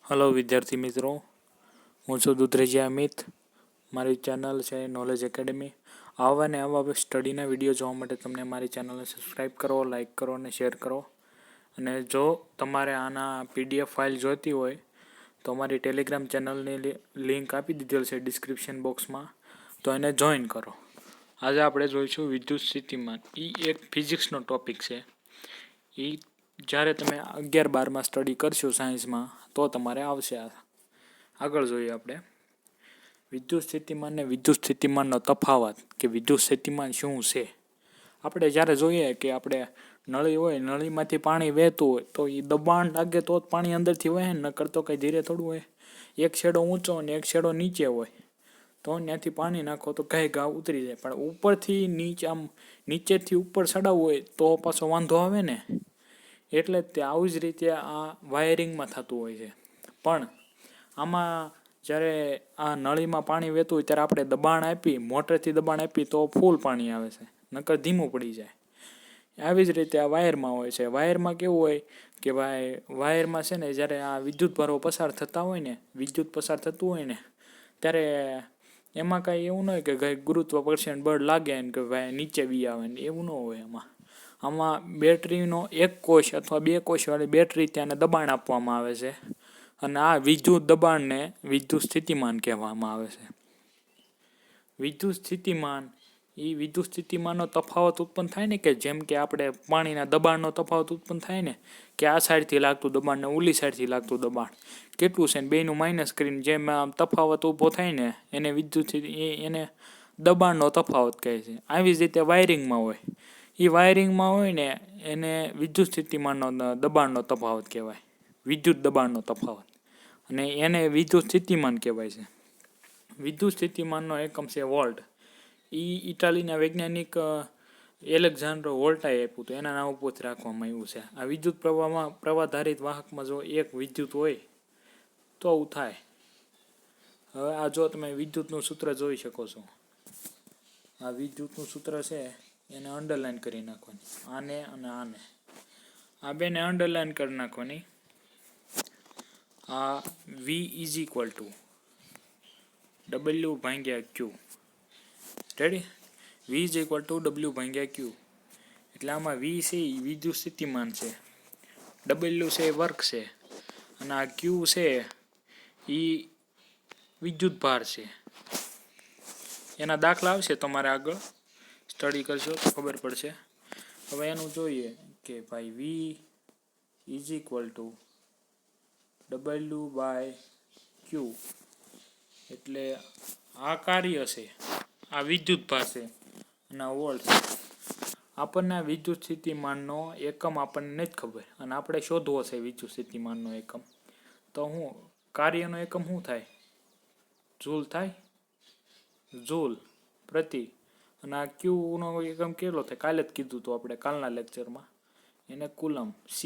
Hello વિદ્યાર્થી મિત્રો, હું છું દુધરેજી અમિત. મારી ચેનલ છે નોલેજ એકેડમી. આવા ને આવા સ્ટડીના વિડીયો જોવા માટે તમને મારી ચેનલને સબસ્ક્રાઈબ કરો, લાઇક કરો અને શેર કરો. અને જો તમારે આના PDF ફાઇલ જોઈતી હોય તો મારી ટેલિગ્રામ ચેનલની લિંક આપી દીધેલ છે ડિસ્ક્રિપ્શન બોક્સમાં, તો એને જોઈન કરો. આજે આપણે જોઈશું વિદ્યુત સ્થિતિમાન. એ એક ફિઝિક્સનો ટોપિક છે. એ જ્યારે તમે 11-12માં સ્ટડી કરશો સાયન્સમાં તો તમારે આવશે. આગળ જોઈએ આપણે વિદ્યુત સ્થિતિમાન ને વિદ્યુત સ્થિતિમાનનો તફાવત, કે વિદ્યુત સ્થિતિમાન શું છે. આપણે જ્યારે જોઈએ કે આપણે નળી હોય, નળીમાંથી પાણી વહેતું હોય તો એ દબાણ લાગે તો જ પાણી અંદરથી વહે, નકર તો કંઈ ધીરે થોડું હોય. એક છેડો ઊંચો અને એક છેડો નીચે હોય તો ત્યાંથી પાણી નાખો તો ઘા ઉતરી જાય. પણ ઉપરથી નીચે, આમ નીચેથી ઉપર ચડાવવું હોય તો પાછો વાંધો આવે ને. એટલે તે આવી જ રીતે આ વાયરિંગમાં થતું હોય છે. પણ આમાં જ્યારે આ નળીમાં પાણી વહેતું હોય ત્યારે આપણે દબાણ આપી, મોટરથી દબાણ આપી તો ફૂલ પાણી આવે છે, નકર ધીમું પડી જાય. આવી જ રીતે આ વાયરમાં હોય છે. વાયરમાં કેવું હોય કે ભાઈ, વાયરમાં છે ને જ્યારે આ વિદ્યુત ભારો પસાર થતા હોય ને, વિદ્યુત પસાર થતું હોય ને ત્યારે એમાં કાંઈ એવું ન હોય કે ભાઈ ગુરુત્વાકર્ષણ બળ લાગે ને કે ભાઈ નીચે બી આવે ને, એવું ન હોય. આમાં બેટરીનો એક કોષ અથવા બે કોષવાળી બેટરી ત્યાંને દબાણ આપવામાં આવે છે અને આ વિદ્યુત દબાણને વિદ્યુત સ્થિતિમાન કહેવામાં આવે છે. વિદ્યુત સ્થિતિમાન એ વિદ્યુત સ્થિતિમાનનો તફાવત ઉત્પન્ન થાય ને, કે જેમ કે આપણે પાણીના દબાણનો તફાવત ઉત્પન્ન થાય ને, કે આ સાઈડથી લાગતું દબાણ ને ઓલી સાઈડથી લાગતું દબાણ કેટલું છે ને બેનું માઇનસ કરીને જેમ તફાવત ઊભો થાય ને એને વિદ્યુત એને દબાણનો તફાવત કહે છે. આવી જ રીતે વાયરિંગમાં હોય, એ વાયરિંગમાં હોય ને એને વિદ્યુત સ્થિતિમાનનો દબાણનો તફાવત કહેવાય, વિદ્યુત દબાણનો તફાવત, અને એને વિદ્યુત સ્થિતિમાન કહેવાય છે. વિદ્યુત સ્થિતિમાનનો એકમ છે વોલ્ટ. એ ઇટાલીના વૈજ્ઞાનિક એલેક્ઝાન્ડર વોલ્ટાએ આપ્યું હતું, એના નામ ઉપરથી રાખવામાં આવ્યું છે. આ વિદ્યુત પ્રવાહધારિત વાહકમાં જો એક વિદ્યુત હોય તો આવું થાય. હવે આ જો તમે વિદ્યુતનું સૂત્ર જોઈ શકો છો, આ વિદ્યુતનું સૂત્ર છે એને અંડરલાઈન કરી નાખવાની, આને અને આને, આ બેને અંડરલાઈન કરી નાખવાની. આ V is equal two W/Q. Ready? V is equal two W/Q. એટલે આમાં V છે એ વિદ્યુત સ્થિતિમાન છે, W છે એ વર્ક છે, અને આ Q છે એ વિદ્યુત ભાર છે. એના દાખલા આવશે, તમારે આગળ સ્ટડી કરશો તો ખબર પડશે. હવે એનું જોઈએ કે ભાઈ V is equal two W/Q. એટલે આ કાર્ય છે, આ વિદ્યુત ભાર છે અને આ વોલ્ટ છે. આપણને આ વિદ્યુત સ્થિતિમાનનો એકમ આપણને નથી ખબર અને આપણે શોધવો છે વિદ્યુત સ્થિતિમાનનો એકમ. તો હું કાર્યનો એકમ શું થાય? જૂલ થાય, જૂલ પ્રતિ. અને આ Qનો એકમ કેટલો થાય? કાલે જ કીધું હતું આપણે, કાલના લેક્ચરમાં, એને કુલમ C.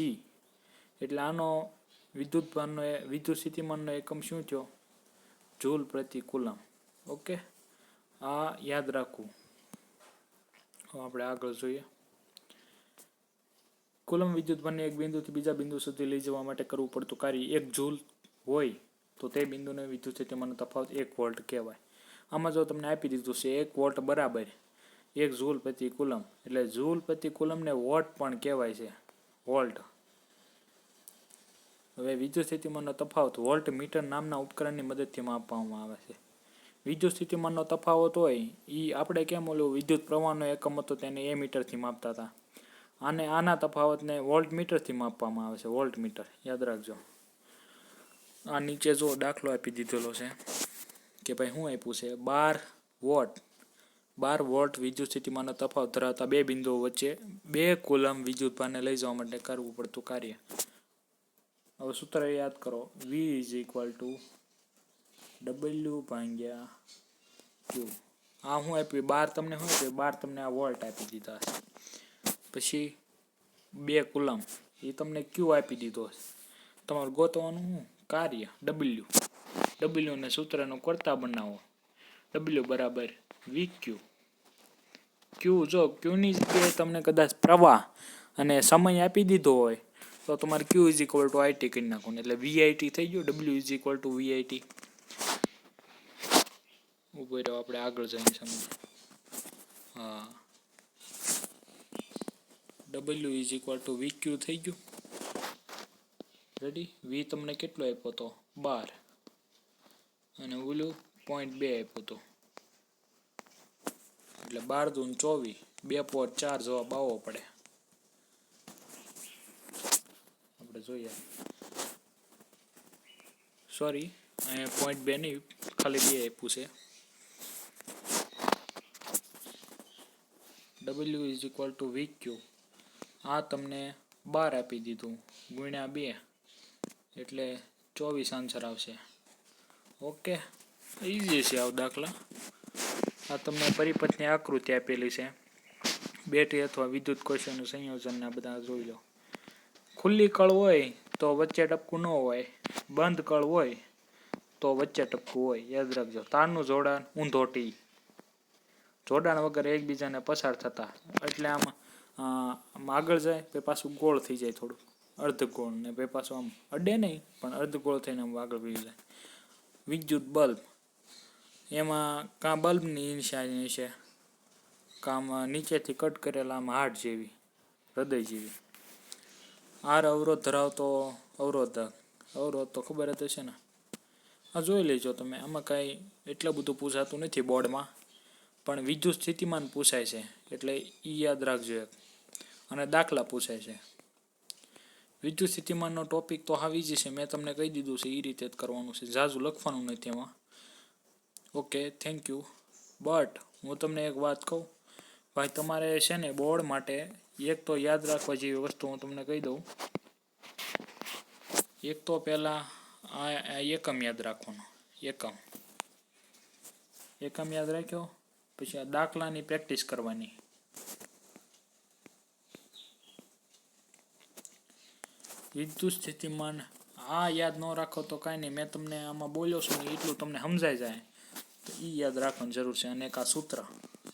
એટલે આનો વિદ્યુત સ્થિતિમાનનો એકમ શું થયો? જૂલ પ્રતિ કુલમ. ઓકે, આ યાદ રાખવું. આપણે આગળ જોઈએ. કુલમ વિદ્યુત ભારને એક બિંદુથી બીજા બિંદુ સુધી લઈ જવા માટે કરવું પડતું કાર્ય 1 જૂલ હોય તો તે બિંદુને વિદ્યુત સ્થિતિમાનનો તફાવત 1 વોલ્ટ કહેવાય. આમાં જો તમને આપી દીધું છે 1 વોલ્ટ બરાબર 1 જૂલ પ્રતિ કુલમ, એટલે જૂલ પ્રતિ કુલમને વોટ પણ કહેવાય છે, વોલ્ટ. હવે વિદ્યુત સ્થિતિમાનનો તફાવત વોલ્ટ મીટર નામના ઉપકરણની મદદથી માપવામાં આવે છે. વિદ્યુત સ્થિતિમાનનો તફાવત હોય એ આપણે કેમ ઓલું વિદ્યુત પ્રવાહનો એકમ હતો તેને એમીટરથી માપતા હતા, આના તફાવતને વોલ્ટ મીટરથી માપવામાં આવે છે, વોલ્ટ મીટર. યાદ રાખજો. આ નીચે જો દાખલો આપી દીધેલો છે કે ભાઈ શું આપ્યું છે, 12 વોલ્ટ વિદ્યુત સ્થિતિમાનનો તફાવત ધરાવતા બે બિંદુઓ વચ્ચે 2 કુલમ વિદ્યુત ભારને લઈ જવા માટે કરવું પડતું કાર્ય. હવે સૂત્ર યાદ કરો, V is equal two W/Q. આ શું આપ્યું? 12 તમને શું આપ્યું? 12 તમને આ વોલ્ટ આપી દીધા છે. પછી 2 કુલમ એ તમને Q આપી દીધો છે. તમારે ગોતવાનું શું? કાર્ય W ને સૂત્રનો કરતા બનાવો, W બરાબર VQ. Q જો Qની જગ્યાએ તમને કદાચ પ્રવાહ અને સમય આપી દીધો હોય તો તમારે Q is equal to IT કરી નાખવાનું, એટલે વીઆઈટી થઈ ગયું. W is equal to VIT. ઉભો રહ્યો, આપણે આગળ જઈને સમજ. હા, W is equal to V Q થઈ ગયું. રેડી. વી તમને કેટલો આપ્યો હતો? 12, અને ઓલું 0.2 આપ્યો હતો, એટલે 12 દૂ 24, 2 પોર 4 જવાબ આવવો પડે. આપણે જોઈએ. સોરી, અહીંયા 0.2 નહીં, ખાલી 2 આપ્યું છે. W is equal to V ક્યુ. આ તમને 12 આપી દીધું, ગુણ્યા 2, એટલે 24 આન્સર આવશે. ઓકે, ઇઝી છે આવ દાખલા. આ તમને પરિપથની આકૃતિ આપેલી છે. બેટરી અથવા વિદ્યુત કોષોનું સંયોજનના બધા જોઈ લો. ખુલ્લી કળ હોય તો વચ્ચે ટપકું ન હોય, બંધ કળ હોય તો વચ્ચે ટપકું હોય. યાદ રાખજો. તારનું જોડાણ ઊંધો ટી, જોડાણ વગર એકબીજાને પસાર થતા, એટલે આમ આગળ જાય પછી પાછું ગોળ થઈ જાય, થોડું અર્ધગોળ, ને પછી પાછું આમ અડે નહીં પણ અર્ધગોળ થઈને આમ આગળ વહી જાય. વિદ્યુત બલ્બ, એમાં કાં બલ્બની નિશાની છે, કામ નીચેથી કટ કરેલા આમ હાર્ટ જેવી, હૃદય જેવી. આર અવરોધ ધરાવતો અવરોધક. અવરોધ તો ખબર જ હશે ને, આ જોઈ લેજો તમે. આમાં કાંઈ એટલું બધું પૂછાતું નથી બોર્ડમાં, પણ વિદ્યુત સ્થિતિમાન પૂછાય છે, એટલે એ યાદ રાખજો એક. અને દાખલા પૂછાય છે. વિદ્યુત સ્થિતિમાનનો ટોપિક તો હાવ ઈઝી છે, મેં તમને કહી દીધું છે. એ રીતે જ કરવાનું છે, ઝાઝું લખવાનું નથી એમાં. Okay, thank you. બટ હું તમને એક વાત કહું ભાઈ, તમારે છે ને બોર્ડ માટે એક તો યાદ રાખવા જેવી વસ્તુ હું તમને કહી દઉં. એક તો પહેલાં આ એકમ યાદ રાખવાનો. એકમ યાદ રાખ્યો, પછી આ દાખલાની પ્રેક્ટિસ કરવાની. વિદ્યુત સ્થિતિમાન આ યાદ ન રાખો તો કાંઈ નહીં, મેં તમને આમાં બોલ્યો છું ને એટલું તમને સમજાઈ જાય, તો એ યાદ રાખવાની જરૂર છે. અને એક આ સૂત્ર,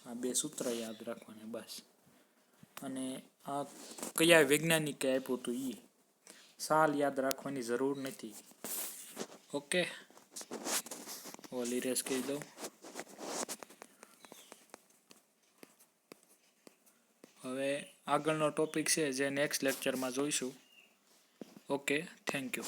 આ 2 સૂત્ર યાદ રાખવાના બસ. અને આ કયા વૈજ્ઞાનિકે આપ્યું હતું એ સાલ યાદ રાખવાની જરૂર નથી. ઓકે, ઓલી રેસ કહી દઉં. હવે આગળનો ટોપિક છે જે નેક્સ્ટ લેક્ચરમાં જોઈશું. Okay, thank you.